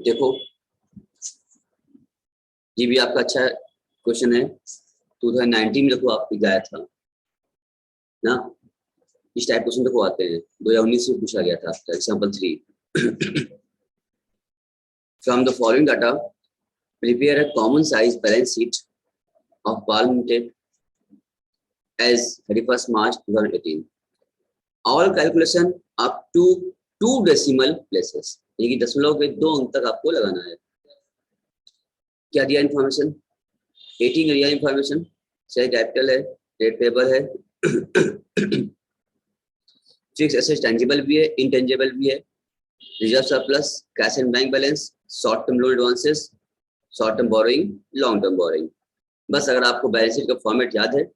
देखो ये भी आपका अच्छा क्वेश्चन है। 2019 में देखो आपकी गया था ना, इस टाइप क्वेश्चन देखो आते हैं। 2019 में पूछा गया था आपका example 3। From the following data prepare a common size balance sheet of Palm Limited as 31st March 2018. All calculation up to 2 decimal places, यानी कि दशमलव के 2 अंक तक आपको लगाना है। क्या दिया इन्फॉर्मेशन? 18 दिया इन्फॉर्मेशन, शेयर कैपिटल है, ट्रेड पेबल है, फिक्स एसेट टेंजिबल भी है, इंटेंजिबल भी है, reserve surplus, cash and bank balance, short term loan advances, short term borrowing, long term borrowing. बस अगर आपको बैलेंस शीट का फॉर्मेट याद है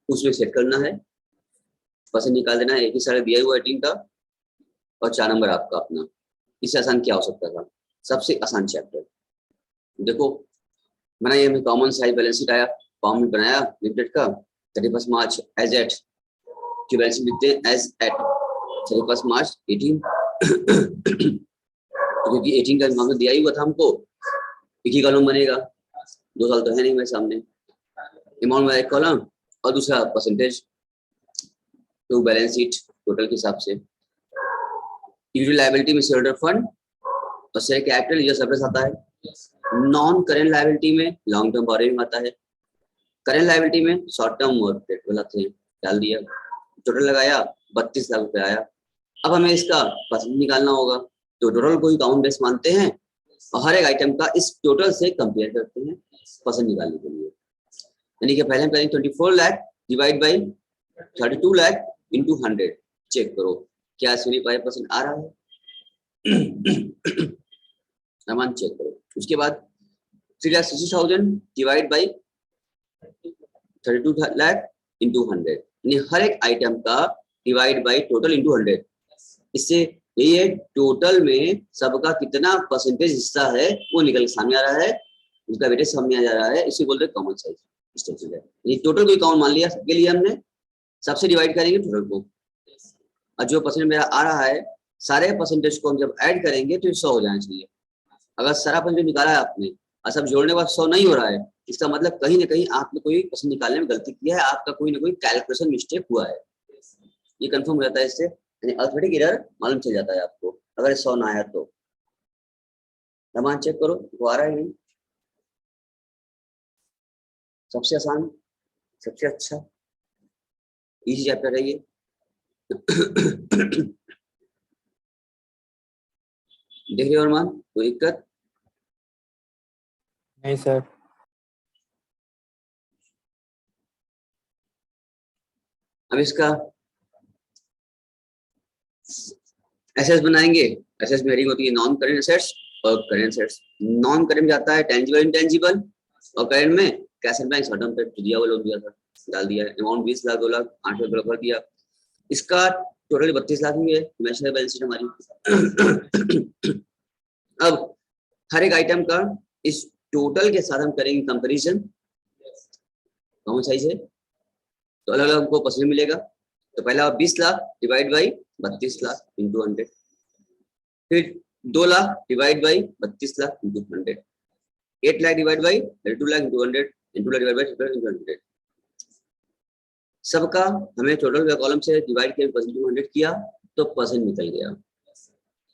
उसमें सेट करना है, परसेंट निकाल देना है। एक ही सारा दिया हुआ 18 का और 4 नंबर आपका अपना। इससे आसान क्या हो सकता था? सबसे आसान चैप्टर देखो बनाइए। हमें कॉमन साइज बैलेंस शीट आया, फॉर्म में बनाया लिमिटेड का 31 मार्च एज एट की बैलेंस शीट लिखते हैं एज एट 31 मार्च 18 क्योंकि 18 का मामला दिया ही हुआ था हमको, एक ही कॉलम बनेगा, 2 साल तो है नहीं मेरे सामने। अमाउंट में एक कॉलम और दूसरा percentage to balance sheet total के हिसाब से। इक्विटी लायबिलिटी में शेयर होल्डर फंड और शेयर कैपिटल ये सब आता है। नॉन करेंट लायबिलिटी में लॉन्ग टर्म बोरोइंग आता है। करेंट लायबिलिटी में शॉर्ट टर्म और ट्रेड आते हैं। डाल दिया, टोटल लगाया 32 लाख रुपए आया। अब हमें इसका परसेंट निकालना होगा, तो टोटल को ही काउंट बेस मानते हैं और हर एक आइटम का इस टोटल से कंपेयर करते हैं परसेंट निकालने के लिए। यानी कि पहले हम करेंगे 24 lakh divide by 32 lakh into 100। Check करो क्या 75% आ रहा है। सामान चेक करो। उसके बाद 3,60,000 डिवाइड बाई 32 लाख इंटू 100, यानी हर एक आइटम का डिवाइड बाई टोटल इंटू 100। इससे ये टोटल में सबका कितना परसेंटेज हिस्सा है वो निकल के सामने आ रहा है, उसका वेटेज सामने आ जा रहा है। इसी बोलते हैं कॉमन साइज। ये टोटल को काउंट मान लिया सबके लिए हमने, सबसे डिवाइड करेंगे टोटल को, और जो परसेंट मेरा आ रहा है सारे परसेंटेज को हम जब ऐड करेंगे तो 100 हो जाना चाहिए। अगर सारा परसेंटेज निकाला है आपने और सब जोड़ने के बाद 100 नहीं हो रहा है, इसका मतलब कहीं ना कहीं आपने कोई परसेंट निकालने में गलती किया है, आपका कोई ना कोई कैलकुलेशन मिस्टेक हुआ है। ये कंफर्म हो जाता है इससे, यानी अर्थमेटिक एरर मालूम चल जाता है आपको अगर 100 ना आया तो। सामान चेक करो वो आ रहा है नहीं। सबसे आसान, सबसे अच्छा, इजी चैप्टर है ये। देख रहे हो अरमान, कोई दिक्कत? नहीं सर। अब इसका एसेट्स बनाएंगे। एसेट्स में हेडिंग होती है नॉन करेंट एसेट्स और करेंट एसेट्स। नॉन करेंट जाता है टेंजिबल इंटेंजिबल, और करेंट में cash and bank short term पे दिया हुआ लोन दिया था, डाल दिया। अमाउंट 20 लाख, 2 लाख, 8 लाख भर दिया। इसका टोटल 32 लाख ही है इमेजिनरी बैलेंस शीट हमारी। अब हर एक आइटम का इस टोटल के साथ हम करेंगे कंपैरिजन, कौन साइज है तो अलग अलग हमको परसेंट मिलेगा। तो पहला 20 lakh divide by 32 lakh into 100, फिर 2 lakh divide by 32 lakh into 100, 8 lakh divide by 32 lakh into 100, 2 lakh divide by 32 into 100। सबका हमें टोटल का कॉलम से डिवाइड किया, परसेंट 100 किया तो परसेंट निकल गया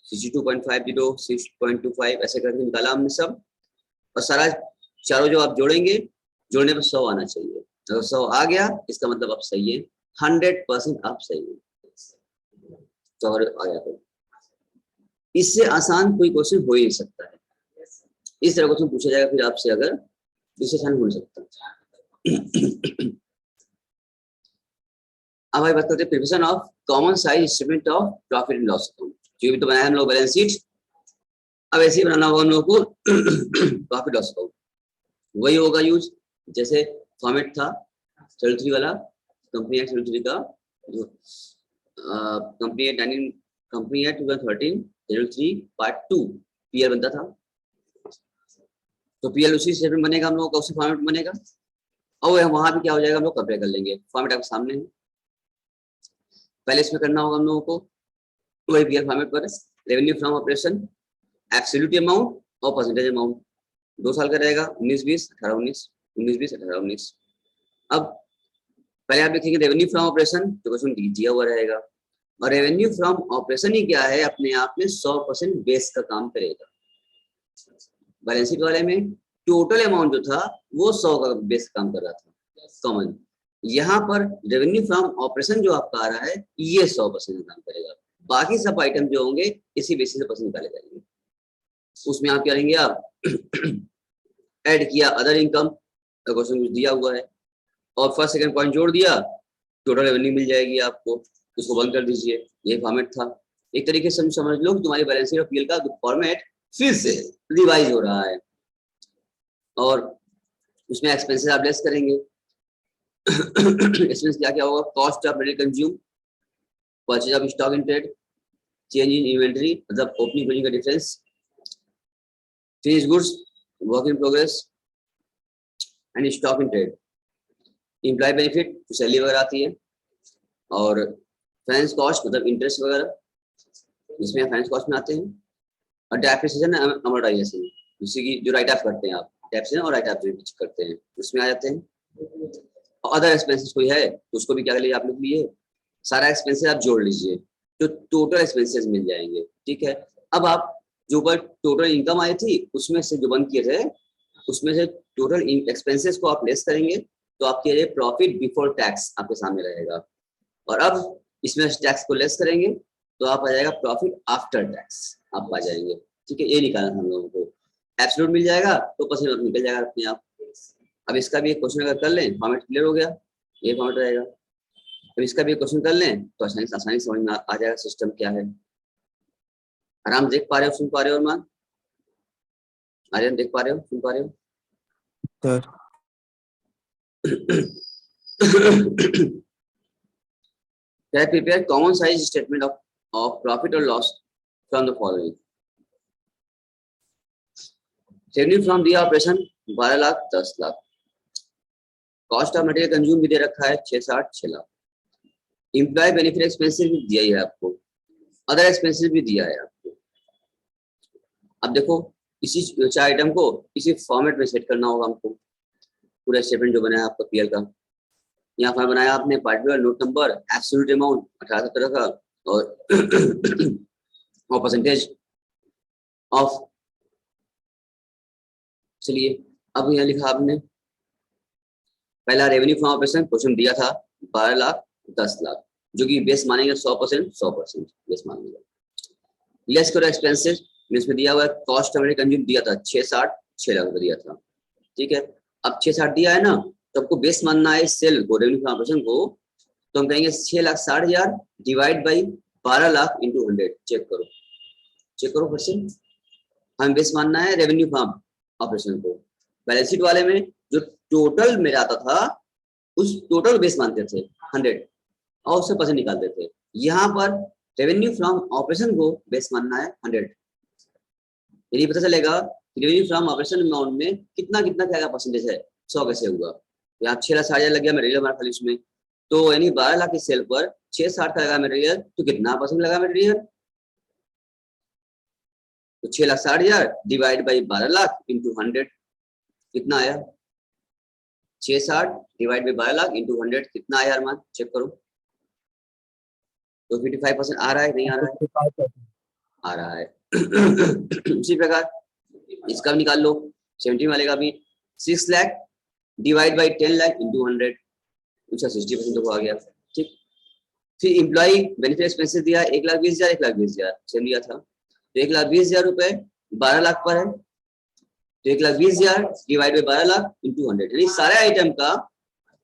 62.50, 6.25 ऐसे करके निकाला हमने सब। और सारा चारों जो आप जोड़ेंगे, जोड़ने पर 100 आना चाहिए। अगर 100 आ गया इसका मतलब आप सही है, 100% आप सही है। तो आ गया तो इससे आसान कोई क्वेश्चन हो ही नहीं सकता है। इस तरह क्वेश्चन पूछा जाएगा फिर आपसे, अगर इससे आसान हो नहीं सकता। अब भाई बात करते हैं preparation of common size statement of profit and loss account. जो भी तो बनाया हम लोग बैलेंस शीट, अब ऐसे ही बनाना होगा हम लोग को प्रॉफिट लॉस अकाउंट। वही होगा यूज जैसे फॉर्मेट था 33 वाला, कंपनी एक्ट 33 का, जो कंपनी एक्ट 2013 03 पार्ट 2 पीएल बनता था। तो पीएल उसी स्टेटमेंट बनेगा हम लोगों का, उसी फॉर्मेट बनेगा। और वहां भी क्या हो जाएगा हम लोग कंपेयर कर लेंगे। फॉर्मेट आपके सामने है, पहले इसमें करना होगा हम लोगों को वही पीएल फॉर्मेट पर revenue from operation absolute amount और परसेंटेज अमाउंट। 2 साल का रहेगा 19-20, 18-19, 19-20, 18-19। अब पहले आप लिखेंगे रेवेन्यू फ्रॉम ऑपरेशन, तो क्वेश्चन दिया हुआ रहेगा। और रेवेन्यू फ्रॉम ऑपरेशन ही क्या है, अपने आप में 100% बेस का काम करेगा। बैलेंस शीट वाले में टोटल अमाउंट जो था वो 100 का बेस काम कर रहा था कॉमन। यहाँ पर रेवेन्यू फ्रॉम ऑपरेशन जो आपका आ रहा है ये 100% काम करेगा। बाकी सब आइटम जो होंगे इसी बेसिस से परसेंट निकाले जाएंगे। उसमें आप क्या करेंगे, आप ऐड किया अदर इनकम, क्वेश्चन कुछ दिया हुआ है और फर्स्ट सेकंड पॉइंट जोड़ दिया, टोटल रेवेन्यू मिल जाएगी आपको, उसको बंद कर दीजिए। ये फॉर्मेट था। एक तरीके से समझ लो कि तुम्हारी बैलेंस शीट और पीएल का फॉर्मेट फिर से रिवाइज हो रहा है। और उसमें एक्सपेंसेस आप लेस करेंगे। एक्सपेंस क्या क्या होगा, cost of material consume, purchase of stock in trade, change in inventory मतलब ओपनिंग क्लोजिंग का difference, finish goods, work in progress and stock in trade, employ benefit salary वगैरह आती है, और फाइनेंस कॉस्ट मतलब इंटरेस्ट वगैरह इसमें फाइनेंस कॉस्ट में आते हैं, और डेप्रिसिएशन अमोर्टाइजेशन जैसे कि जो राइट ऑफ करते हैं आप, डेप्रिसिएशन और राइट ऑफ जो करते हैं उसमें आ जाते हैं। और अदर एक्सपेंसेस कोई है तो उसको भी क्या कर लीजिए आप लोग लिए, सारा एक्सपेंसेस आप जोड़ लीजिए तो टोटल एक्सपेंसेस मिल जाएंगे। ठीक है, अब आप जो ऊपर टोटल इनकम आई थी उसमें से जो बंद किए थे उसमें से टोटल एक्सपेंसेस को आप लेस करेंगे तो आपके लिए प्रॉफिट बिफोर टैक्स आपके सामने रहेगा। और अब इसमें टैक्स को लेस करेंगे तो आप आ जाएगा प्रॉफिट आफ्टर टैक्स आप आ जाएंगे। ठीक है, ये निकालना हम लोगों को। एब्सोल्यूट मिल जाएगा तो परसेंट निकल जाएगा अपने आप। अब इसका भी एक क्वेश्चन अगर कर लें, फॉर्मेट क्लियर हो गया, ये फॉर्मेट रहेगा। अब इसका भी क्वेश्चन कर लें तो आसानी समझ में आ जाएगा सिस्टम क्या है। आराम देख पा रहे हो, सुन पा रहे हो, मान आर्यन देख पा रहे हो, सुन पा रहे हो sir? Can I prepare common size statement of profit or loss from the following? Revenue from the operation 12 lakh 10 lakh, cost of material consume भी दे रखा है 6 लाख, एम्प्लॉय बेनिफिट एक्सपेंसेस भी दिया है आपको, अदर एक्सपेंसेस भी दिया है आपको। अब देखो इसी 4 आइटम को इसी फॉर्मेट में सेट करना होगा हमको। पूरा स्टेटमेंट जो बनाया आपका पीएल का, यहाँ पर बनाया आपने particular note number, absolute amount 18 का और परसेंटेज ऑफ। चलिए अब यहाँ लिखा आपने पहला रेवेन्यू फ्रॉम ऑपरेशन क्वेश्चन दिया था 12 लाख 10 लाख जो कि बेस मानेंगे 100% बेस मानेंगे। लेस करो एक्सपेंसेस, इसमें दिया हुआ है कॉस्ट ऑफ कंज्यूम दिया था 6 लाख दिया था। ठीक है, अब 660 दिया है ना तो आपको बेस मानना है सेल को, रेवेन्यू फ्रॉम ऑपरेशन को। तो हम कहेंगे 6,60,000 divide by 12 lakh into 100। Check करो फिर से, हमें बेस मानना है रेवेन्यू फ्रॉम ऑपरेशन को। बैलेंस शीट वाले में जो टोटल मेरा आता था उस टोटल बेस मानते थे 100 और उससे परसेंट निकालते थे। यहाँ पर रेवेन्यू फ्रॉम ऑपरेशन को बेस मानना है 100। यही पता चलेगा रेवेन्यू फ्रॉम ऑपरेशन अमाउंट में कितना क्या परसेंटेज है, 100 कैसे हुआ। यहाँ 6,60,000 लग गया मटेरियल हमारा खाली उसमें, तो यानी 12 लाख की सेल पर 660 का लगा मटेरियल, तो कितना परसेंट लगा मटेरियल, तो 6,60,000 डिवाइड बाई 12 लाख इंटू 100 कितना आया, 660 डिवाइड बाई 12 लाख इंटू 100 कितना आया अरमान, चेक करो। तो 55% आ रहा है नहीं आ रहा है, आ रहा है। उसी प्रकार इसका भी निकाल लो, 70 वाले का भी 6 lakh divide by 10 lakh into 100, अच्छा 60% तो आ गया। ठीक, फिर एम्प्लॉय बेनिफिट एक्सपेंसेस दिया 1,20,000 1,20,000 सेम दिया था, तो 1,20,000 रुपए 12 लाख पर है, तो 1,20,000 डिवाइड बाई 12 लाख इंटू 100 यानी सारे आइटम का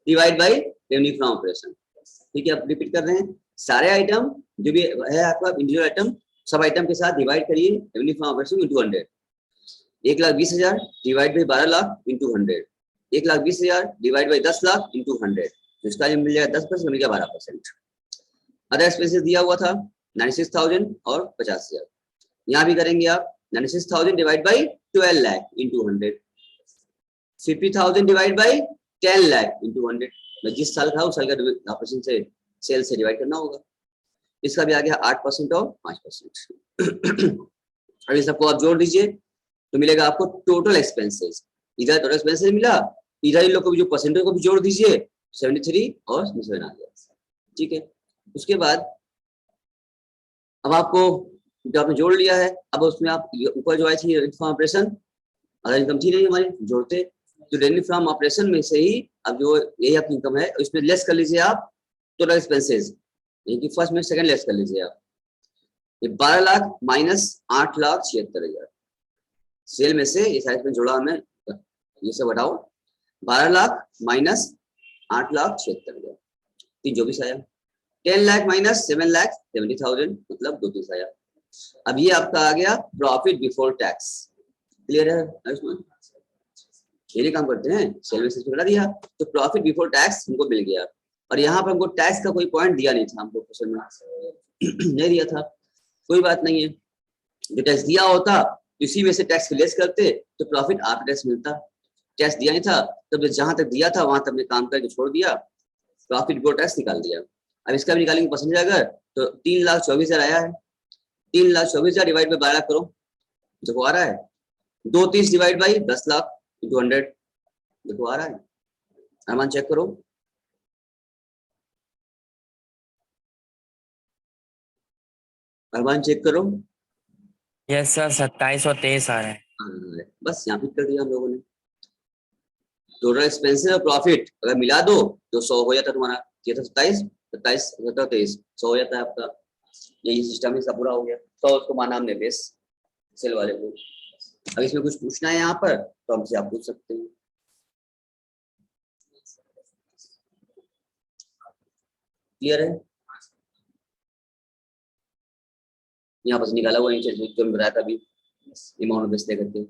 divide by revenue from operation. ठीक है, अब रिपीट कर रहे हैं, सारे आइटम जो भी है आपका इंडिविजुअल आइटम सब आइटम के साथ डिवाइड करिए revenue from operation into 100। 1,20,000 divide by 12 lakh into 100, 1,20,000 divide by 10 lakh into 100, तो इसका मिल जाएगा 10%, मिल गया 12%। अदर एक्सपेंसेस दिया हुआ था 96,000 और 50,000, यहाँ भी करेंगे आप 96,000 divide by 12 lakh into 100, 50,000 divide by 10 lakh into 100। जिस साल का उस साल का ऑपरेशन से सेल से डिवाइड करना होगा। इसका भी आ गया 8% और 5%। अब इस सबको आप जोड़ दीजिए तो मिलेगा आपको टोटल एक्सपेंसेस। इधर टोटल एक्सपेंसेस मिला, इधर इन लोग को भी जो परसेंटेज को भी जोड़ दीजिए, 73 और 7 आ गया। ठीक है, उसके बाद अब आपको जो आपने जोड़ लिया है, अब उसमें आप ऊपर जो आई थी फ्रॉम ऑपरेशन, अदर इनकम थी नहीं हमारी, जोड़ते तो रेवेन्यू फ्रॉम ऑपरेशन में से ही अब जो यही आपकी इनकम है इसमें लेस कर लीजिए आप टोटल एक्सपेंसेस, यानी कि फर्स्ट में सेकंड लेस कर लीजिए आप। ये 12 लाख माइनस 8,76,000 सेल में से ये साइड में जोड़ा हमें, ये सब हटाओ, 12 लाख माइनस 8,76,000 तीन जो भी आया, 10 लाख माइनस 7,70,000 मतलब 2,30 आया। अब ये आपका आ गया प्रॉफिट बिफोर टैक्स। क्लियर है आयुष्मान? ये काम करते हैं, सेल में से बता दिया तो प्रॉफिट बिफोर टैक्स हमको मिल गया। और यहाँ पर हमको टैक्स का कोई पॉइंट दिया नहीं था, हमको क्वेश्चन में नहीं दिया था, कोई बात नहीं है, जो टैक्स दिया होता इसी में से टैक्स लेस करते तो प्रॉफिट आफ्टर टैक्स मिलता। टैक्स दिया नहीं था तब जहां तक दिया था वहां तक हमने काम करके छोड़ दिया, प्रॉफिट बिफोर टैक्स निकाल दिया। अब इसका भी निकालेंगे परसेंटेज अगर, तो 3,24,000 आया है, 3,24,000 डिवाइड बाय 12 लाख करो, देखो आ रहा है 2,30 डिवाइड बाई 10 लाख इंटू 100, देखो आ रहा है, अरमान चेक करो, अरमान चेक करो। यस सर 2723 आ रहे हैं। बस यहाँ फिट कर दिया हम लोगों ने। टोटल एक्सपेंसेस और प्रॉफिट अगर मिला दो तो 100 हो जाता तुम्हारा, ये था 27, 27, 23, 100 हो जाता है आपका। यही सिस्टम इसका पूरा हो गया। 100 उसको माना हमने बेस सेल वाले को। अब इसमें कुछ पूछना है यहाँ पर तो हमसे आप पूछ सकते हैं। क्लियर है? यहाँ पर निकाला हुआ नीचे जो बताया था अभी, अमाउंट बेस लेकर के।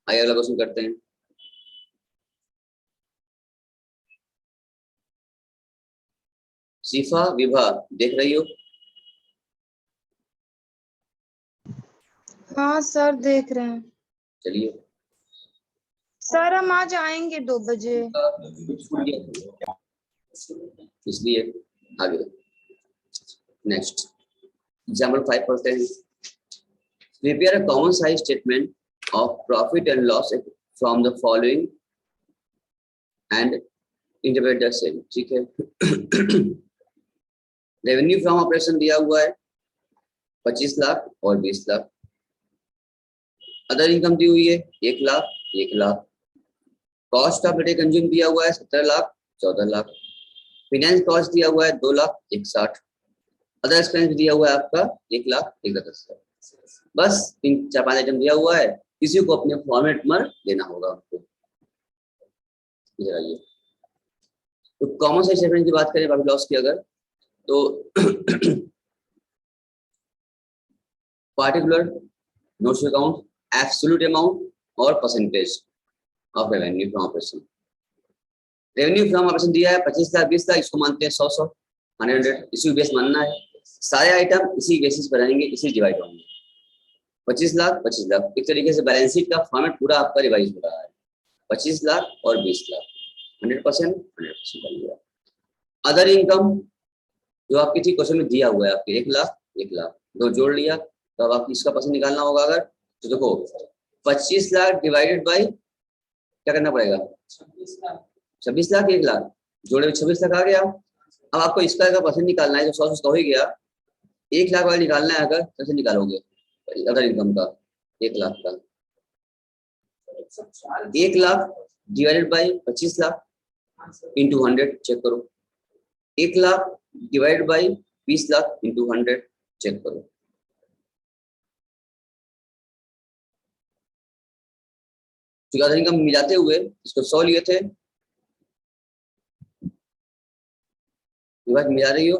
आइए अगला क्वेश्चन करते हैं। शिफा, विभा देख रही हो? हाँ सर देख रहे हैं। चलिए सर हम आज आएंगे 2 बजे। इसलिए आगे नेक्स्ट एग्जाम्पल 5 पढ़ते हैं। Prepare a common size statement of profit and loss from the following and interpret the same. ठीक है, रेवेन्यू फ्रॉम ऑपरेशन दिया हुआ है 25 लाख और 20 लाख। अदर इनकम दी हुई है 1 lakh, 1 lakh. Cost of data consume दिया हुआ है 17 लाख, 14 लाख। फाइनेंस कॉस्ट दिया हुआ है 2 लाख, 160। अदर एक्सपेंस दिया हुआ है आपका 1 लाख, 1,10,000। बस इन 4-5 आइटम दिया हुआ है, किसी को अपने फॉर्मेट में लेना होगा आपको। इधर आइए, तो कॉमन साइज स्टेटमेंट की बात करें प्रॉफिट लॉस की अगर, तो particular notes account, absolute amount और percentage of revenue from operation. Revenue from operation दिया है 25 लाख, 20 लाख, इसको मानते हैं 100, 100, इसी बेस मानना है। सारे आइटम इसी बेसिस पर रहेंगे, इसी डिवाइड होंगे। 25 लाख, 25 लाख, एक तरीके से बैलेंस शीट का फॉर्मेट पूरा आपका रिवाइज हो रहा है। 25 लाख और 20 लाख 100%, 100% बन। अदर इनकम जो आपकी थी क्वेश्चन में दिया हुआ है आपके 1 लाख, 1 लाख, दो जोड़ लिया तो अब आपको इसका परसेंट निकालना होगा। अगर तो देखो 25 लाख डिवाइडेड बाई क्या करना पड़ेगा, 26 लाख, 1 लाख जोड़े में 26 लाख आ गया। अब आपको इसका का परसेंट निकालना है, जो 100 का हो ही गया। 1 लाख वाला निकालना है, अगर कैसे निकालोगे अदर इनकम का 1 लाख का, 1 lakh divided by 25 lakh into 100, check करो। 1 lakh divide by 20 lakh into 100, check करो। अदर इनकम मिलाते हुए इसको 100 लिए थे, मिला रही हो?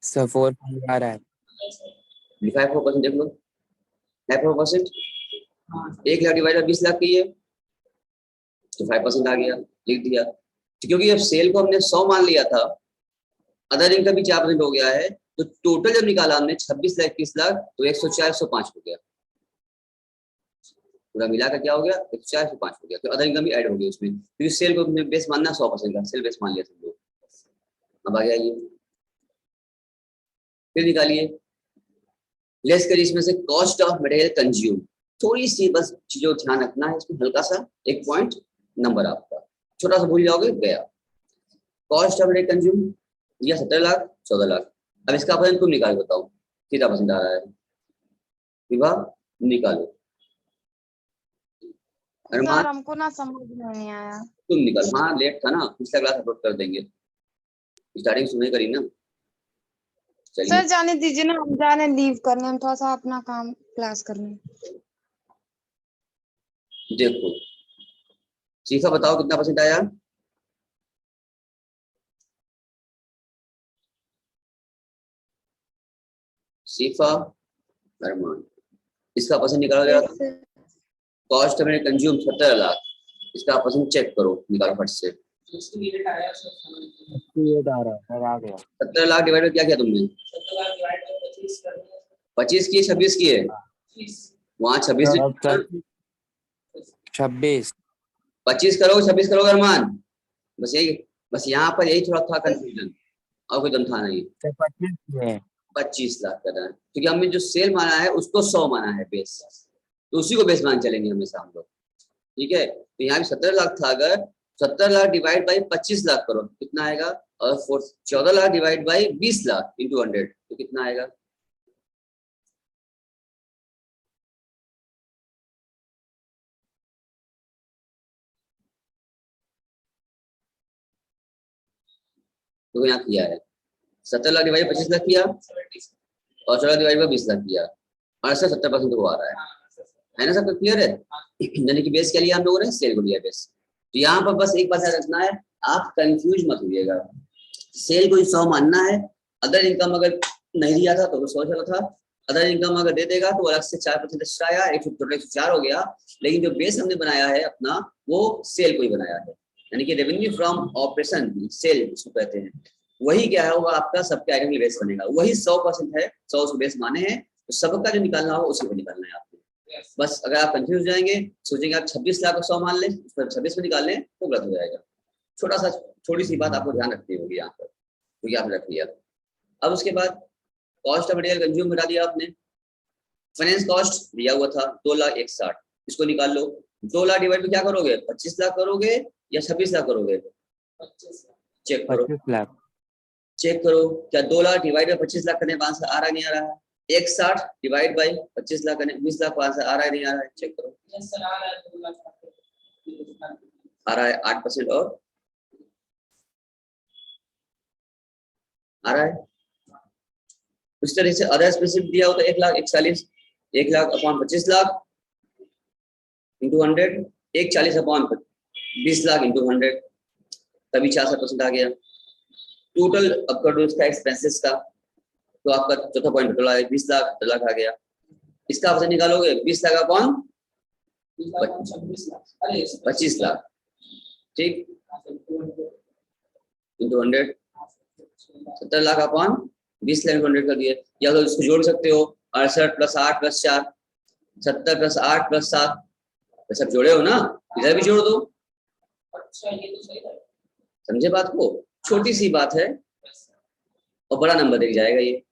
सर 4 आ रहा है, लिखा है 4%, देख लो है 4%। 1 लाख डिवाइड बाई 20 लाख की है तो 5% आ गया, लिख दिया। तो क्योंकि अब सेल को हमने 100 मान लिया था, अदर इनकम भी 4% हो गया है, तो टोटल जब निकाला हमने 26 लाख, 30 लाख, तो 104, 105 हो गया। पूरा मिलाकर क्या हो गया 104 से 5 हो गया। तो अदर इनकम भी ऐड हो गई उसमें, क्योंकि सेल को बेस मानना 100% का, सेल बेस मान लिया तुम लोग। अब आ गया ये, फिर निकालिए लेस करिए इसमें से कॉस्ट ऑफ मटेरियल कंज्यूम। थोड़ी सी बस चीजों ध्यान रखना है इसमें, हल्का सा एक पॉइंट नंबर आपका छोटा सा भूल जाओगे गया। कॉस्ट ऑफ मटेरियल कंज्यूम दिया 17 लाख 14 लाख। अब इसका परसेंट तुम निकाल बताओ कितना परसेंट आ रहा है, विभा निकालो। अरमान सर हमको ना समझ में नहीं आया। तुम निकालो। हाँ लेट था ना, पिछला क्लास अपलोड कर देंगे, स्टार्टिंग सुने करी ना। चलिए सर जाने दीजिए ना, हम जाने लीव करने, हम थोड़ा सा अपना काम क्लास करने। देखो चीफा बताओ कितना परसेंट आया। सीफा अरमान इसका परसेंट निकालो जरा। Yes sir. कॉस्ट मैंने कंज्यूम 17 लाख, इसका परसेंट चेक करो, निकालो फट से। 68 आ रहा है सर, आ गया। 17 लाख डिवाइड में क्या किया तुमने? 25 किए 26 किए? वहाँ 26 26 25 करोगे 26 करोगे अरमान? बस यही, बस यहाँ पर यही थोड़ा था कंफ्यूजन, और कोई दम था नहीं। 25 लाख कर रहा है क्योंकि हमने जो सेल माना है उसको 100 माना है बेस, तो उसी को बेस मान चलेंगे हमेशा हम लोग। ठीक है, तो यहाँ भी 17 लाख था, अगर 17 लाख डिवाइड बाई 25 लाख करो कितना आएगा, और 14 lakh divide by 20 lakh into 100 तो कितना आएगा? तो यहाँ किया है 17 लाख डिवाइड 25 लाख किया और 14 डिवाइड बाई 20 लाख किया, और 70% को आ रहा है ना? सबको क्लियर है? यानी कि बेस क्या लिया हम लोगों ने? सेल को लिया बेस। तो यहाँ पर बस एक बात याद रखना है, आप कंफ्यूज मत होइएगा। सेल को 100 मानना है, अदर इनकम अगर नहीं दिया था तो 100 चला था, अदर इनकम अगर दे देगा तो अलग से 4% एक्स्ट्रा आया, 104 हो गया। लेकिन जो बेस हमने बनाया है अपना वो सेल को ही बनाया है, यानी कि रेवेन्यू फ्रॉम ऑपरेशन सेल इसको कहते हैं। वही क्या है होगा आपका सबके आइटम के बेस बनेगा, वही 100% है, 100 उसको बेस माने हैं, तो सबका जो निकालना होगा उसी को निकालना है आपको। बस अगर आप कंफ्यूज हो जाएंगे, सोचेंगे आप 26 लाख को 100 मान लें, उस पर 26 में निकाल लें तो गलत हो जाएगा। छोटा सा छोटी सी बात आपको ध्यान रखनी होगी यहाँ पर, तो याद रख लिया। अब उसके बाद कॉस्ट ऑफ मटेरियल कंज्यूम बता दिया आपने। फाइनेंस कॉस्ट दिया हुआ था 2,60,000, इसको निकाल लो। 2 लाख डिवाइड में क्या करोगे? 25 लाख करोगे या 26 लाख करोगे? चेक करो, 25 लाख। चेक करो क्या 2 लाख डिवाइड बाई 25 लाख करने का आंसर आ रहा नहीं आ रहा है? 160 डिवाइड बाई 25 लाख करने 20 लाख का आंसर आ रहा है नहीं आ रहा है? चेक करो। आ रहा है 8% और आ रहा है। उस तरह से अदर स्पेसिफिक दिया होता है 1,41,40, 1 lakh upon 25 lakh into 100, 140 upon 20 lakh into 100, तभी 66% आ गया। टोटल अब कर दो इसका एक्सपेंसेस का, तो आपका चौथा पॉइंट टोटल आया 20 लाख, 10 लाख आ गया। इसका ऑप्शन निकालोगे 20 लाख अपॉन 25 लाख, ठीक, इंटू 100, 70 लाख अपॉन 20 लाख 100 कर दिए। या तो इसको जोड़ सकते हो 68 + 8 + 4, 70 + 8 + 7, सब जोड़े हो ना, इधर भी जोड़ दो। समझे बात को? छोटी सी बात है और बड़ा नंबर देख जाएगा ये।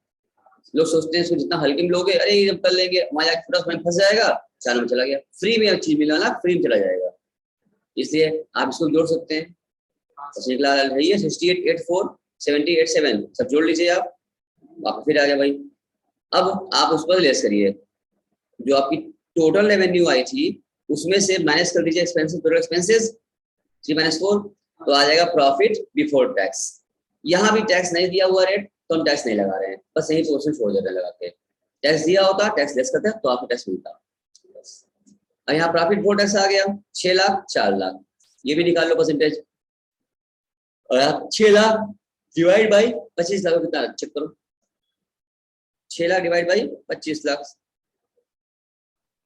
लोग सोचते हैं इसको जितना हल्के में लोगे, अरे जब कर लेंगे हमारा छोटा सा फंस जाएगा, 4 नंबर चला गया। फ्री में चीज मिला ना, फ्री में चला जाएगा, इसलिए आप इसको जोड़ सकते हैं। 68, 84, 70, 87 सब जोड़ लीजिए आप, वापस फिर आ गया भाई। अब आप उस पर लेस करिए, जो आपकी टोटल रेवेन्यू आई थी उसमें से माइनस कर दीजिए एक्सपेंसेस, टोटल एक्सपेंसेस 3 - 4, तो आ जाएगा प्रॉफिट बिफोर टैक्स। यहाँ भी टैक्स नहीं दिया हुआ रेट तो हम टैक्स नहीं लगा रहे हैं, बस यही पोर्शन छोड़ देते हैं लगा के। टैक्स दिया होता टैक्स लेस करते हैं तो आपको टैक्स मिलता। और यहाँ प्रॉफिट बिफोर टैक्स आ गया 6 लाख 4 लाख, ये भी निकाल लो परसेंटेज। और आप 6 लाख डिवाइड बाई 25 लाख कितना चेक करो, 6 lakh divide by 25 lakh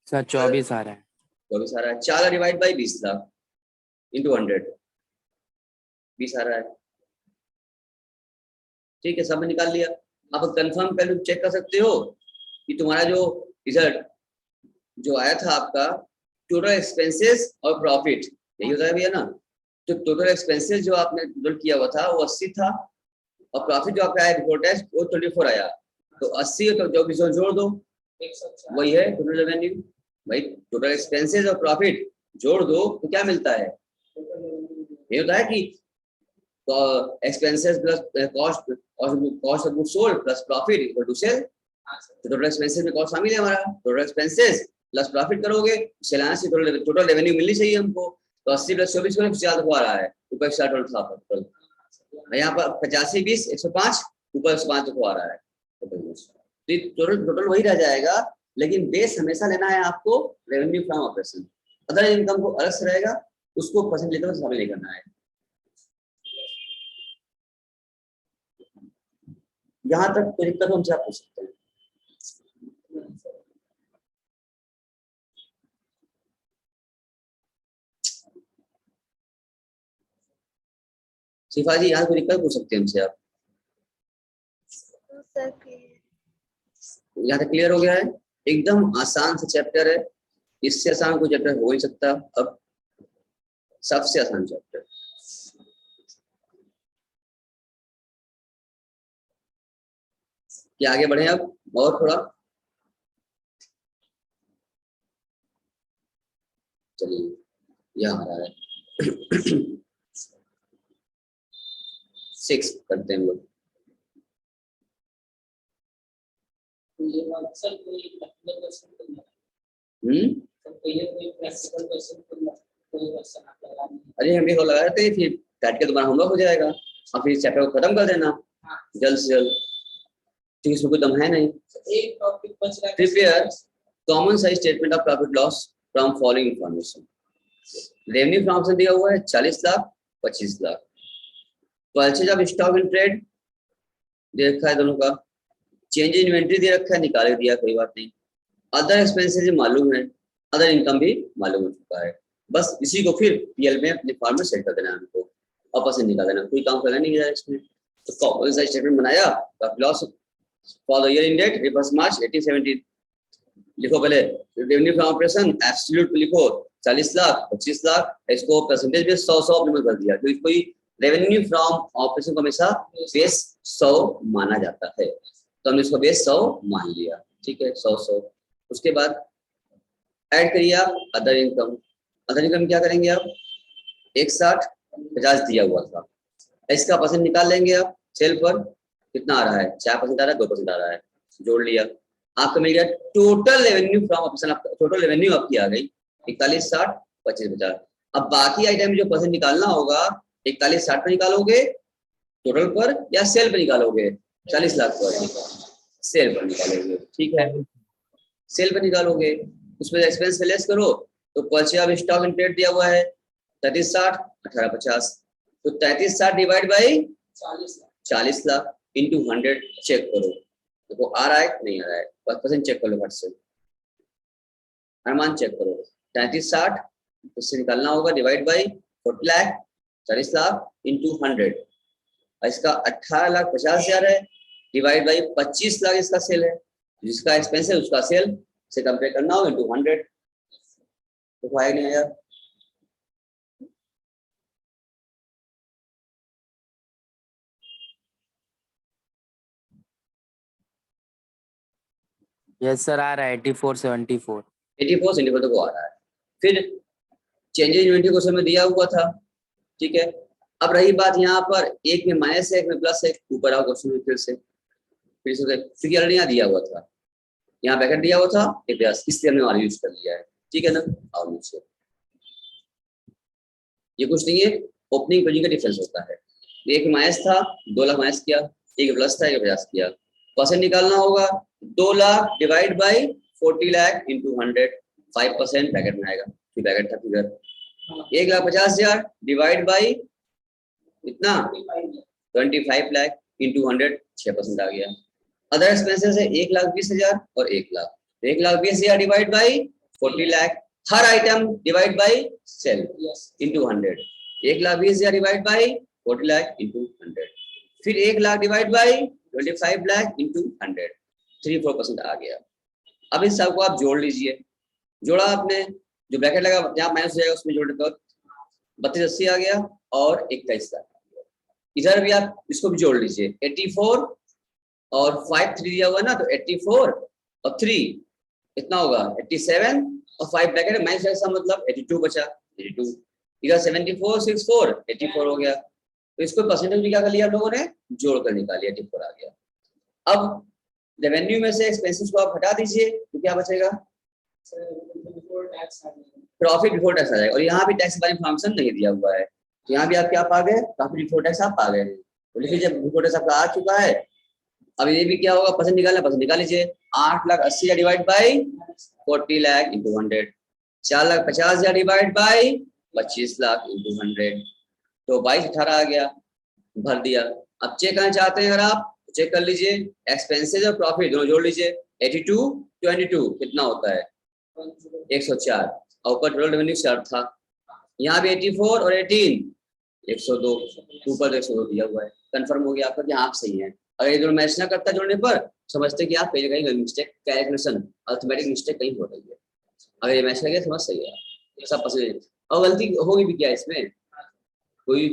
sir 24 आ रहा है। 24 आ रहा है। 4 lakh divide by 20 lakh into 100, 20 आ रहा है। ठीक है, सब में निकाल लिया। आप कंफर्म कर चेक कर सकते हो कि तुम्हारा जो रिजल्ट जो आया था आपका टोटल एक्सपेंसेस और प्रॉफिट, यही होता है भैया ना। तो टोटल एक्सपेंसेस जो आपने टोटल किया हुआ था वो 80 था, और प्रॉफिट जो आपका आया बिफोर टैक्स वो 24 आया, तो 80 तो जो भी जोड़ दो वही है टोटल रेवेन्यू। भाई टोटल एक्सपेंसेस और प्रॉफिट जोड़ दो तो क्या मिलता है, ये होता है कि expenses plus cost cost of goods sold plus profit equal to sale. तो टोटल एक्सपेंसेस में कॉस्ट शामिल है हमारा, टोटल एक्सपेंसेस प्लस प्रॉफिट करोगे सेलाना से टोटल रेवेन्यू मिलनी चाहिए हमको। तो 80 प्लस 24 को 50 को आ रहा है, ऊपर 60 था टोटल, यहाँ पर 85 20 105 ऊपर 105 को आ रहा है। टोटल टोटल वही रह जाएगा, लेकिन बेस हमेशा लेना है आपको revenue from operation. Other income को अलग से रहेगा, उसको परसेंट लेकर शामिल नहीं करना है। यहाँ तक कोई दिक्कत हमसे आप पूछ सकते हैं। शिफा जी यहाँ कोई दिक्कत पूछ सकते हैं हमसे आप? यहाँ तक क्लियर हो गया है? एकदम आसान से चैप्टर है, इससे आसान कोई चैप्टर हो ही सकता। अब सबसे आसान चैप्टर, क्या आगे बढ़े अब और थोड़ा? चलिए यहाँ आ रहा है 6 करते हैं हम लोग। अरे हम ये लगाए थे, फिर बैठ के दोबारा होमवर्क हो जाएगा और फिर चैप्टर को खत्म कर देना जल्द से जल्द, क्योंकि इसमें कोई दम है नहीं। Prepare common size statement of profit loss from following information. Revenue from से दिया हुआ है 40 lakh 25 lakh. Purchase of stock in trade दे रखा है दोनों का। चेंज इन इन्वेंट्री दे रखा है, निकाल दिया, कोई बात नहीं। अदर एक्सपेंसेस मालूम है, अदर इनकम भी मालूम हो चुका है। बस इसी को फिर पीएल में अपने फॉर्म में सेट कर देना है हमको, वापस से निकाल देना, कोई काम करना नहीं है इसमें। तो कॉमन साइज स्टेटमेंट बनाया, loss for the year in date 31 March 1870 लिखो। पहले रेवेन्यू फ्रॉम ऑपरेशन एब्सोल्यूट लिखो 40 लाख 25 लाख, इसको परसेंटेज में 100 अपने कर दिया, क्योंकि कोई रेवेन्यू फ्रॉम ऑपरेशन को हमेशा बेस 100 माना जाता है, तो हमने इसको बेस 100 मान लिया। ठीक है, 100। उसके बाद ऐड करिए आप अदर इनकम। अदर इनकम क्या करेंगे आप, 160 50 दिया हुआ था, इसका परसेंट निकाल लेंगे आप। सेल पर कितना आ रहा है, 4% आ रहा है, 2% आ रहा है, जोड़ लिया, आपका मिल गया total revenue from operation. Total revenue आपकी आ गई 41 60 25 50। अब बाकी आइटम जो परसेंट निकालना होगा 41 60 पर निकालोगे टोटल पर, या सेल पर निकालोगे 40 लाख पर? सेल पर निकालोगे। ठीक है, सेल पर निकालोगे, उसमें एक्सपेंस से लेस करो, तो purchase of stock in trade दिया हुआ है 33 60 18 50, तो 33 60 divide by 40 lakh into 100 check करो, देखो आ रहा है नहीं आ रहा है, परसेंट चेक कर लो, फट से अनुमान चेक करो। 33 60 इससे निकालना होगा, divide by 40 lakh 40 lakh into 100, इसका 18 लाख 50 हजार है, डिवाइड बाई 25 लाख इसका सेल है, जिसका एक्सपेंस है उसका सेल से कंपेयर करना होगा इंटू 100। तो आया नहीं आया? यस सर, आ रहा है 8474 84 तक आ रहा है। फिर चेंज इन इन्वेंटरी क्वेश्चन में दिया हुआ था। ठीक है, अब रही बात यहाँ पर, एक में माइनस है एक में प्लस है, ऊपर आओ क्वेश्चन में फिर से ऑलरेडी यहाँ दिया हुआ था, यहाँ ब्रैकेट दिया हुआ था एक ब्यास, इसलिए हमने वाला यूज कर लिया है। ठीक है ना, और नीचे ये कुछ नहीं है, ओपनिंग क्लोजिंग का डिफरेंस होता है। एक माइनस था 2 लाख माइनस किया, एक प्लस था 1 50 किया, परसेंट निकालना होगा 2 lakh divide by 40 lakh into 100, 5% bracket में आएगा, फिर ब्रैकेट था फिगर 1,50,000 डिवाइड बाई इतना 25 लाख इंटू 100, 6% आ गया। अदर एक्सपेंसेस है 1,20,000 और 1 लाख, 1,20,000 डिवाइड बाई 40 लाख, हर item divide by sale into 100, 1,20,000 divide by 40 lakh into 100, फिर 1 lakh divide by 25 lakh into 100, 3-4% आ गया। अब इस सब को आप जोड़ लीजिए, जोड़ा आपने, जो ब्रैकेट लगा जहाँ माइनस हो जाएगा उसमें जोड़ने पर 3280 आ गया और 21 लाख। इधर भी आप इसको भी जोड़ लीजिए, 84 और 5 3 दिया हुआ ना, तो 84 और 3 कितना होगा 87 और 5 ब्रैकेट है माइनस ऐसा मतलब 82 बचा, 82। इधर 74 6 4 84 हो गया। तो इसको परसेंटेज भी क्या कर लिया आप लोगों ने, जोड़ कर निकालिए, 84 आ गया। अब रेवेन्यू में से एक्सपेंसेस को आप हटा दीजिए तो क्या बचेगा, प्रॉफिट बिफोर टैक्स आ जाएगा। और यहाँ भी टैक्स बारे इन्फॉर्मेशन नहीं दिया हुआ है, तो यहाँ भी आप क्या पा गए, प्रॉफिट बिफोर टैक्स आप पा गए। तो लिख लीजिए बिफोर टैक्स आपका आ चुका है। अब ये भी क्या होगा, परसेंट निकालना, परसेंट निकाल लीजिए। 8,80,000 divide by 40 lakh into 100, 4,50,000 divide by 25 lakh into 100, तो 22,18 आ गया, भर दिया। अब चेक करना चाहते हैं अगर आप, चेक कर लीजिए, एक्सपेंसेस और प्रॉफिट दोनों जोड़ लीजिए, 82 22 कितना होता है 104, और ऊपर टोटल रेवेन्यू 4 था। यहाँ भी 84 और 18 102, ऊपर 102 दिया हुआ है। कंफर्म हो गया आपका कि हाँ आप सही है। अगर ये दोनों मैच ना करता जोड़ने पर, समझते कि आप कहीं ना कहीं मिस्टेक, कैलकुलेशन अर्थमेटिक मिस्टेक कहीं हो रही है। अगर ये मैच लगे समझ सही है, सब पसंद। और गलती होगी भी क्या इसमें, कोई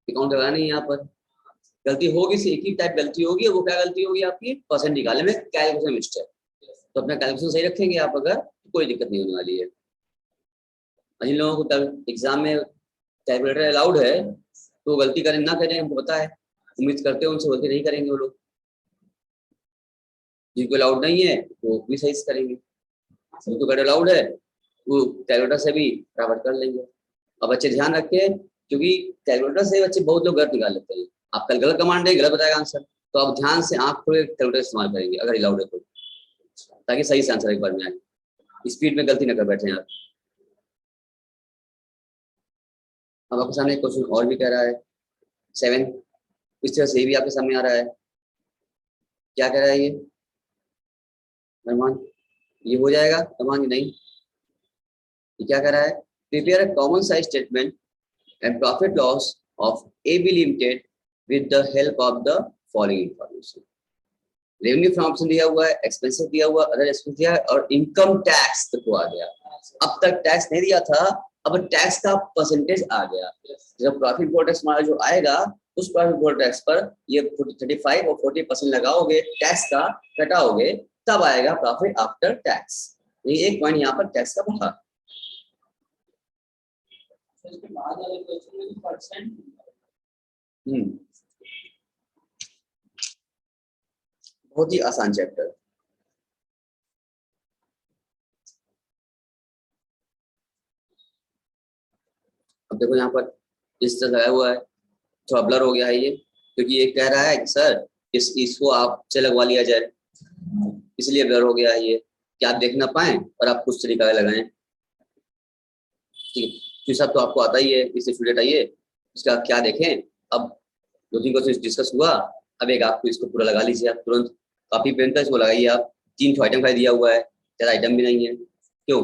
अकाउंट लगाना नहीं है यहाँ पर, गलती होगी एक ही टाइप गलती होगी, वो क्या गलती होगी आपकी, परसेंट निकालने में कैलकुलेशन मिस्टेक। तो अपना कैलकुलेशन सही रखेंगे आप अगर, तो कोई दिक्कत नहीं होने वाली है। जिन लोगों को तब एग्जाम में कैलकुलेटर अलाउड है तो गलती करें ना करें हमको पता है, उम्मीद करते हैं उनसे गलती नहीं करेंगे वो लोग। जिनको अलाउड नहीं है वो भी सही से करेंगे, जिनको अगर अलाउड है वो कैलकुलेटर से भी बराबर कर लेंगे। अब बच्चे ध्यान रखें, क्योंकि कैलकुलेटर से बच्चे बहुत लोग गलत निकाल लेते हैं। आप कल गलत कमांड देंगे, गलत बताएगा आंसर, तो आप ध्यान से आंख खोले कैलकुलेटर इस्तेमाल करेंगे अगर अलाउड है तो, ताकि सही से आंसर एक बार में आए, स्पीड में गलती न कर बैठे आप। अब आपके सामने क्वेश्चन और भी कह रहा है 7, इस तरह से भी आपके सामने आ रहा है। क्या कह रहा है ये अरमान, ये हो जाएगा अरमान, नहीं ये क्या कह रहा है, prepare a common size statement and profit loss of AB limited with the help of the following information. Revenue from option दिया हुआ है, एक्सपेंसेस दिया हुआ, अदर एक्सपेंस दिया है, और इनकम टैक्स तक आ गया। अब तक टैक्स नहीं दिया था, अब टैक्स का परसेंटेज आ गया। जब प्रॉफिट बिफोर टैक्स हमारा जो आएगा, उस प्रॉफिट बिफोर टैक्स पर ये 35 और 40% लगाओगे, टैक्स का घटाओगे, तब आएगा प्रॉफिट आफ्टर टैक्स। ये एक पॉइंट यहाँ पर टैक्स का बढ़ा। बहुत ही आसान चैप्टर। अब देखो यहाँ पर इस तरह लगाया हुआ है, थोड़ा ब्लर हो गया है ये, क्योंकि ये कह रहा है कि सर इसको आपसे लगवा लिया जाए, इसलिए ब्लर हो गया है ये, कि आप देख ना पाए और आप कुछ तरीका लगाएं। ठीक है, सब तो आपको आता ही है, इससे स्टूडेंट आइए इसका क्या देखें। अब 2-3 क्वेश्चन डिस्कस हुआ, अब एक आपको इसको पूरा लगा लीजिए आप तुरंत, कॉपी पेन का इसको लगाइए आप। 3 आइटम का दिया हुआ है, ज़्यादा आइटम भी नहीं है, क्यों,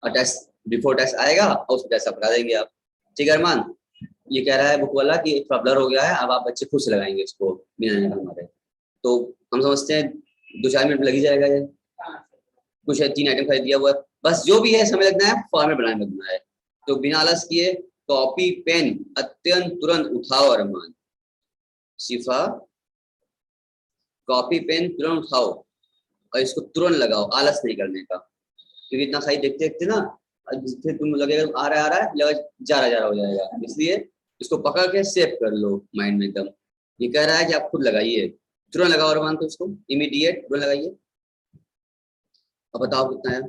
और टैक्स बिफोर टैक्स आएगा और उसको टैक्स हटा देंगे आप। ठीक है अरमान, ये कह रहा है बुक वाला कि ब्लर हो गया है, अब आप बच्चे खुद से लगाएंगे इसको बिना हमारे, तो हम समझते हैं 2-4 मिनट में लग ही जाएगा ये। कुछ है 3 आइटम खरीद दिया हुआ है, बस जो भी है समय लगना है, फॉर्मेट बनाने लगना है। तो बिना आलस किए कॉपी पेन अत्यंत तुरंत उठाओ अरमान, शिफा कॉपी पेन तुरंत उठाओ और इसको तुरंत लगाओ, आलस नहीं करने का। क्योंकि इतना खाई देखते देखते ना, फिर तुम लगेगा आ रहा है लगा जा रहा हो जाएगा, इसलिए इसको पकड़ के सेव कर लो माइंड में एकदम। ये कह रहा है कि आप खुद लगाइए, तुरंत लगाओ अरमान, तो इसको इमीडिएट तुरंत लगाइए। अब बताओ कितना है।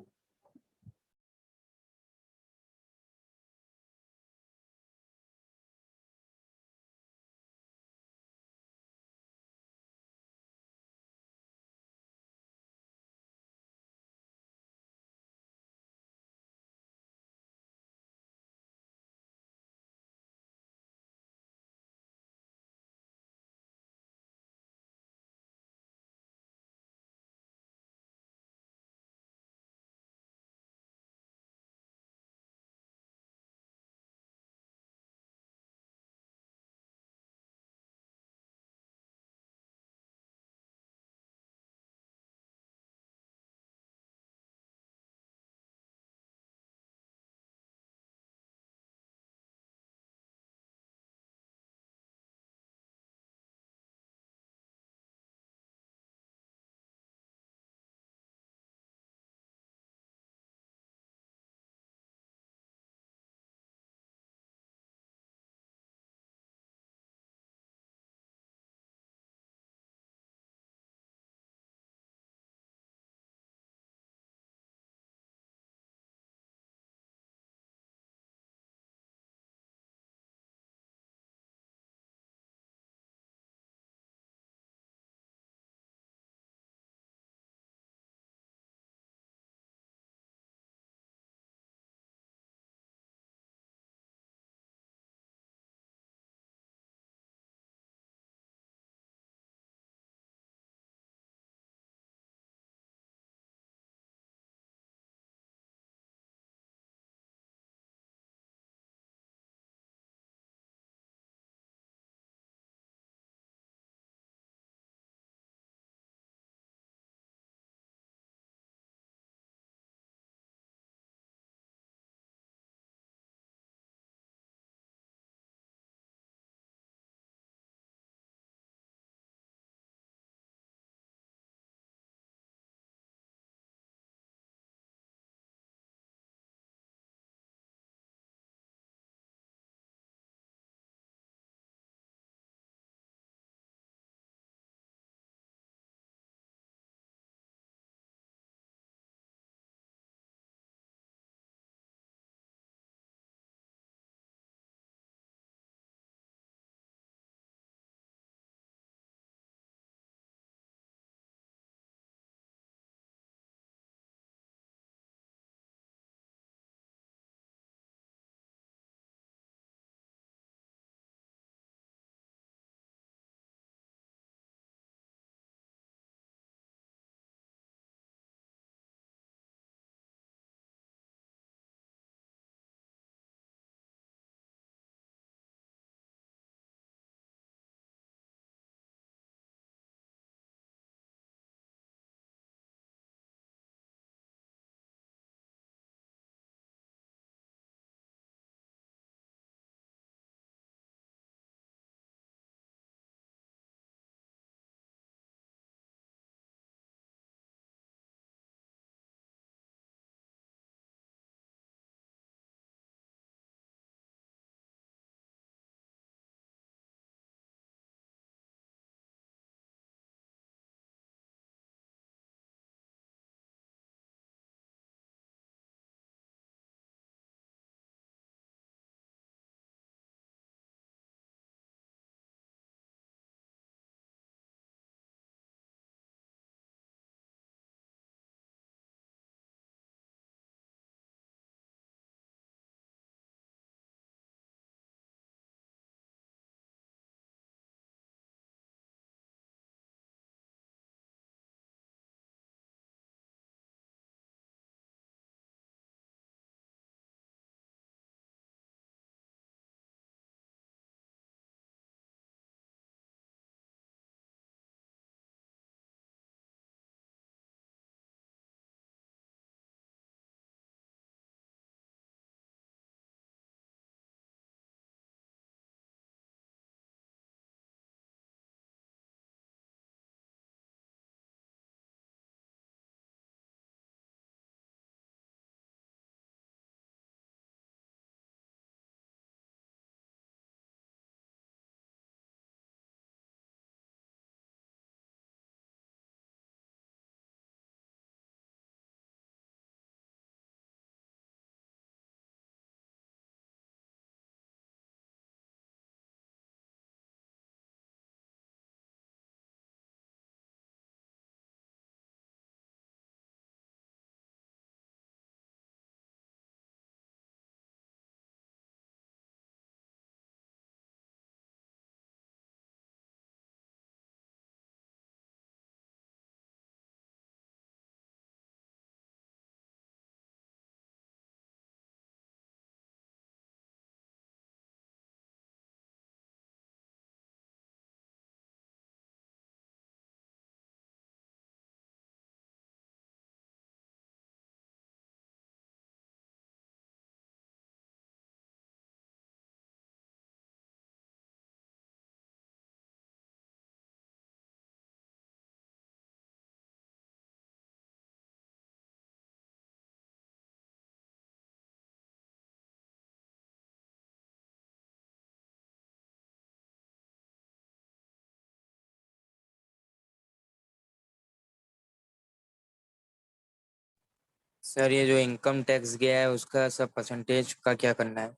सर ये जो इनकम टैक्स गया है उसका सब परसेंटेज का क्या करना है?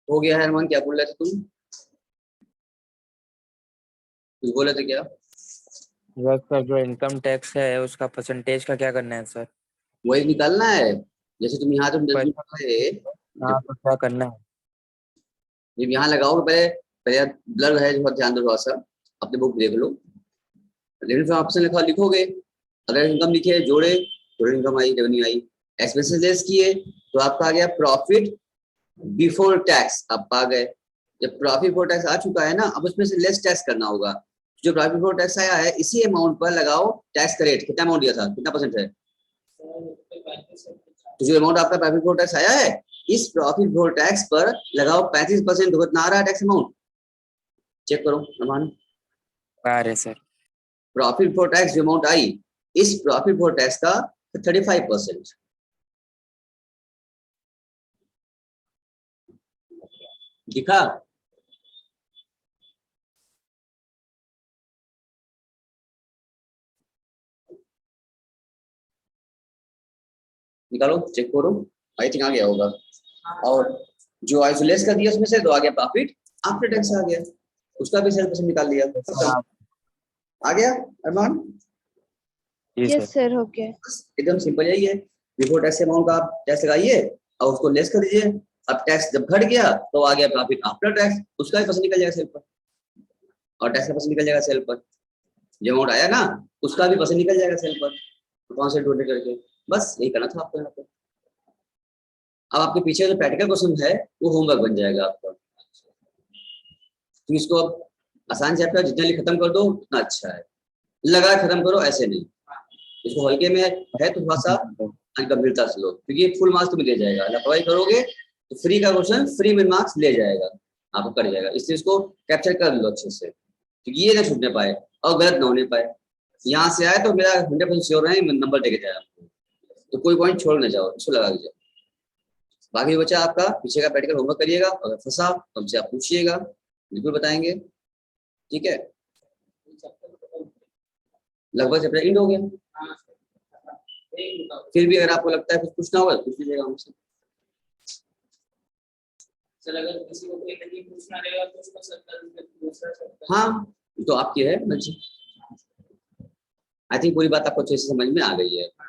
हो गया है अरमान, क्या बोल रहे थे तुम? कुछ बोले थे क्या? यस सर, जो इनकम टैक्स है उसका परसेंटेज का क्या करना है सर? वही निकालना है। जैसे तुम यहाँ तुम पैसा थे, हाँ, तो क्या करना है? जब यहाँ लगाओ पहले, पहले ब्लर है, बहुत ध्यान दो थोड़ा सा, अपने बुक देख लो। रेवेन्यू ऑप्शन लिखा लिखोगे, अगर इनकम लिखे जोड़े, जोड़े इनकम आई, रेवेन्यू आई। एक्सपेंसेस लेस किए तो आपका आ गया प्रॉफिट बिफोर टैक्स, आप आ गए। जब प्रॉफिट बिफोर टैक्स आ चुका है ना, अब उसमें से लेस टैक्स करना होगा। जो प्रॉफिट बिफोर टैक्स आया है, इसी अमाउंट पर लगाओ टैक्स का रेट। कितना अमाउंट दिया था, कितना परसेंट है? तो जो अमाउंट आपका प्रॉफिट बिफोर टैक्स आया है, इस प्रॉफिट बिफोर टैक्स पर लगाओ 35%। तो कितना आ रहा है टैक्स अमाउंट? चेक करो अरमान। आ रहे सर। प्रॉफिट बिफोर टैक्स जो अमाउंट आई, इस प्रॉफिट बिफोर टैक्स का 35%। दिखा? निकालो, चेक करो। आई थिंक आ गया होगा। और जो आइसोलेस का दिया उसमें से तो आ गया प्रॉफिट आफ्टर टैक्स आ गया, उसका भी 7% निकाल लिया। खत्म। आ गया अरमान? जी यस सर। सर, हो गया। एकदम सिंपल यही है। बिफोर टैक्स अमाउंट का आप टैक्स लगाइए और उसको लेस कर दीजिए। अब टैक्स जब घट गया तो आ गया प्रॉफिट आफ्टर टैक्स, उसका भी परसेंट निकल जाएगा सेल पर, और टैक्स का परसेंट निकल जाएगा सेल पर। जो अमाउंट आया ना, उसका भी परसेंट निकल जाएगा सेल पर, कौन से ढूंढने करके। बस यही करना था आपको यहाँ पर। अब आपके पीछे जो प्रैक्टिकल क्वेश्चन है वो होमवर्क बन जाएगा आपका। तो इसको अब आसान चैप्टर जितना जल्दी खत्म कर दो उतना अच्छा है। लगा खत्म करो ऐसे नहीं, इसको हल्के में है तो थोड़ा सा गंभीरता से लो, क्योंकि ये फुल मार्क्स तुम्हें ले जाएगा। लापरवाही करोगे तो फ्री का क्वेश्चन फ्री में मार्क्स ले जाएगा, आपको कट जाएगा। इसलिए इसको कैप्चर कर लो अच्छे से, क्योंकि ये ना छूटने पाए और गलत ना होने पाए। यहाँ से आए तो मेरा 100% श्योर है नंबर देके जाए आपको, तो कोई पॉइंट छोड़ ना जाओ, इसको लगा दीजिए। बाकी बच्चा आपका पीछे का प्रैक्टिकल होमवर्क करिएगा, अगर फंसा तो हमसे आप पूछिएगा, बिल्कुल बताएंगे। ठीक है, लगभग चैप्टर एंड हो गया। फिर भी अगर आपको लगता है कुछ पूछना होगा तो पूछ लीजिएगा हमसे। सर अगर किसी को कोई नहीं पूछना रहेगा तो उसको सर दूसरा सर। हाँ, तो आपकी है मर्जी। आई थिंक पूरी बात आपको अच्छे से समझ में आ गई है।